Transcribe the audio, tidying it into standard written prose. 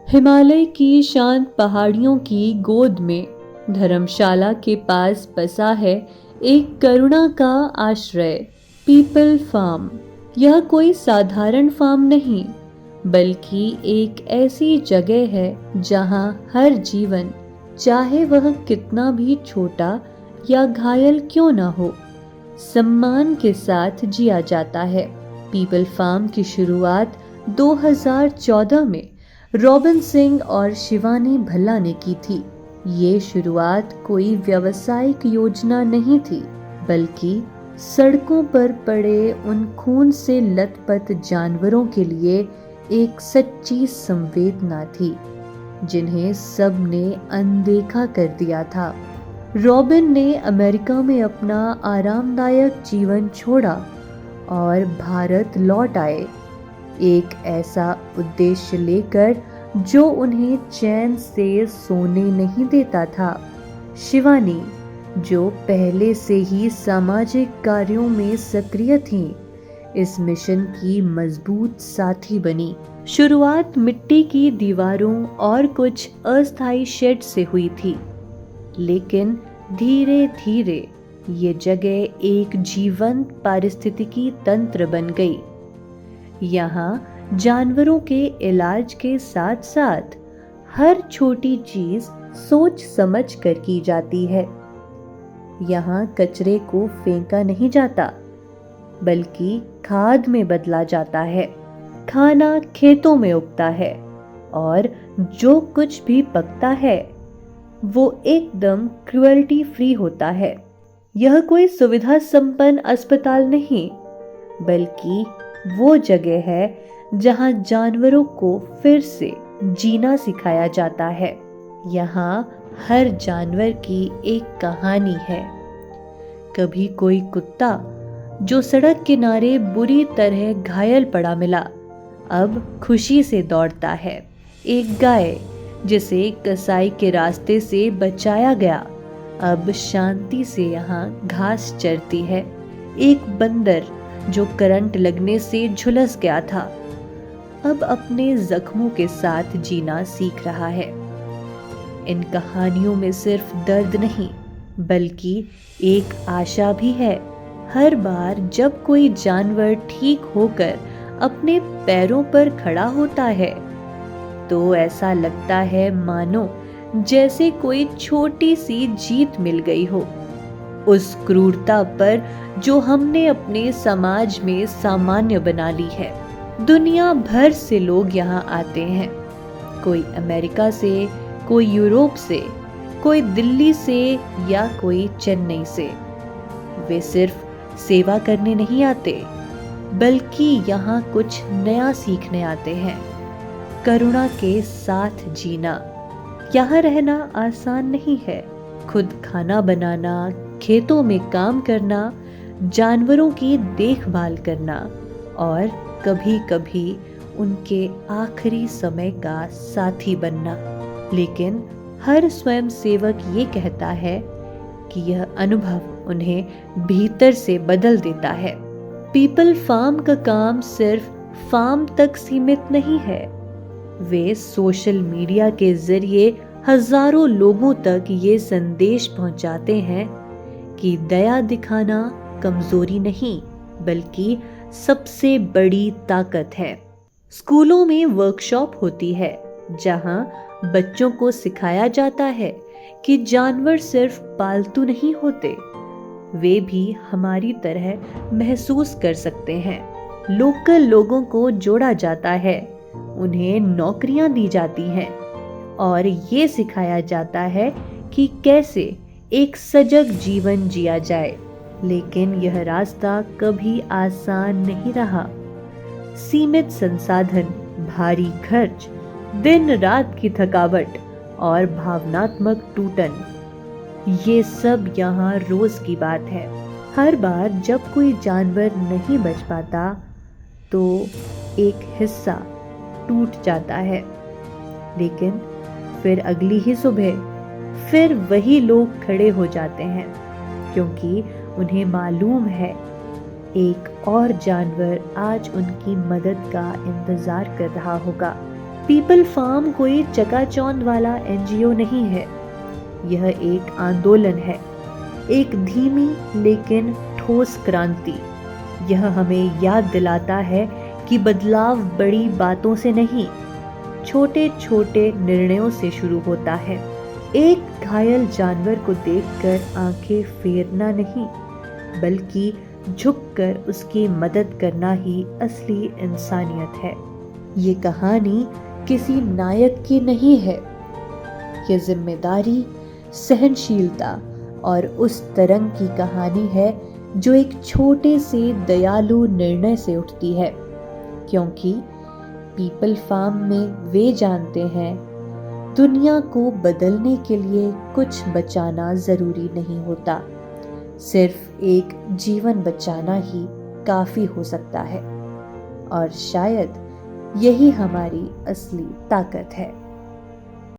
हिमालय की शांत पहाड़ियों की गोद में धर्मशाला के पास बसा है एक करुणा का आश्रय, पीपल फार्म। यह कोई साधारण फार्म नहीं, बल्कि एक ऐसी जगह है जहां हर जीवन, चाहे वह कितना भी छोटा या घायल क्यों ना हो, सम्मान के साथ जिया जाता है। पीपल फार्म की शुरुआत 2014 में रॉबिन सिंह और शिवानी भल्ला ने की थी। ये शुरुआत कोई व्यावसायिक योजना नहीं थी, बल्कि सड़कों पर पड़े उन खून से लथपथ जानवरों के लिए एक सच्ची संवेदना थी, जिन्हें सब ने अनदेखा कर दिया था। रॉबिन ने अमेरिका में अपना आरामदायक जीवन छोड़ा और भारत लौट आए, एक ऐसा उद्देश्य लेकर जो उन्हें चैन से सोने नहीं देता था। शिवानी, जो पहले से ही सामाजिक कार्यों में सक्रिय थी, इस मिशन की मजबूत साथी बनी। शुरुआत मिट्टी की दीवारों और कुछ अस्थायी शेड से हुई थी, लेकिन धीरे धीरे ये जगह एक जीवंत पारिस्थितिकी तंत्र बन गई। यहाँ जानवरों के इलाज के साथ साथ हर छोटी चीज सोच समझ कर की जाती है। यहाँ कचरे को फेंका नहीं जाता, बल्कि खाद में बदला जाता है। खाना खेतों में उगता है और जो कुछ भी पकता है वो एकदम क्रुएल्टी फ्री होता है। यह कोई सुविधा संपन्न अस्पताल नहीं, बल्कि वो जगह है जहां जानवरों को फिर से जीना सिखाया जाता है। यहाँ हर जानवर की एक कहानी है। कभी कोई कुत्ता जो सड़क किनारे बुरी तरह घायल पड़ा मिला, अब खुशी से दौड़ता है। एक गाय जिसे कसाई के रास्ते से बचाया गया, अब शांति से यहाँ घास चरती है। एक बंदर जो करंट लगने से झुलस गया था, अब अपने जख्मों के साथ जीना सीख रहा है। इन कहानियों में सिर्फ दर्द नहीं, बल्कि एक आशा भी है। हर बार जब कोई जानवर ठीक होकर अपने पैरों पर खड़ा होता है, तो ऐसा लगता है मानो जैसे कोई छोटी सी जीत मिल गई हो उस क्रूरता पर जो हमने अपने समाज में सामान्य बना ली है। दुनिया भर से लोग यहाँ आते हैं, कोई अमेरिका से, कोई यूरोप से, कोई दिल्ली से या कोई चेन्नई से। वे सिर्फ सेवा करने नहीं आते, बल्कि यहाँ कुछ नया सीखने आते हैं। करुणा के साथ जीना। यहाँ रहना आसान नहीं है। खुद खाना बनाना, खेतों में काम करना, जानवरों की देखभाल करना और कभी कभी उनके आखिरी समय का साथी बनना। लेकिन हर स्वयंसेवक ये कहता है कि यह अनुभव उन्हें भीतर से बदल देता है। पीपल फार्म का काम सिर्फ फार्म तक सीमित नहीं है। वे सोशल मीडिया के जरिए हजारों लोगों तक ये संदेश पहुंचाते हैं कि दया दिखाना कमजोरी नहीं, बल्कि सबसे बड़ी ताकत है। स्कूलों में वर्कशॉप होती है, जहां बच्चों को सिखाया जाता है कि जानवर सिर्फ पालतू नहीं होते, वे भी हमारी तरह महसूस कर सकते हैं। लोकल लोगों को जोड़ा जाता है, उन्हें नौकरियां दी जाती हैं और ये सिखाया जाता है कि कैसे एक सजग जीवन जिया जाए। लेकिन यह रास्ता कभी आसान नहीं रहा। सीमित संसाधन, भारी खर्च, दिन रात की थकावट और भावनात्मक टूटन, ये सब यहाँ रोज की बात है। हर बार जब कोई जानवर नहीं बच पाता, तो एक हिस्सा टूट जाता है। लेकिन फिर अगली ही सुबह फिर वही लोग खड़े हो जाते हैं, क्योंकि उन्हें मालूम है एक और जानवर आज उनकी मदद का इंतजार कर रहा होगा। पीपल फार्म कोई चकाचौंध वाला एनजीओ नहीं है। यह एक आंदोलन है, एक धीमी लेकिन ठोस क्रांति। यह हमें याद दिलाता है कि बदलाव बड़ी बातों से नहीं, छोटे छोटे निर्णयों से शुरू होता है। एक घायल जानवर को देखकर आंखें फेरना नहीं, बल्कि झुककर उसकी मदद करना ही असली इंसानियत है। ये कहानी किसी नायक की नहीं है। ये जिम्मेदारी, सहनशीलता और उस तरंग की कहानी है जो एक छोटे से दयालु निर्णय से उठती है। क्योंकि पीपल फार्म में वे जानते हैं, दुनिया को बदलने के लिए कुछ बचाना जरूरी नहीं होता, सिर्फ एक जीवन बचाना ही काफी हो सकता है। और शायद यही हमारी असली ताकत है।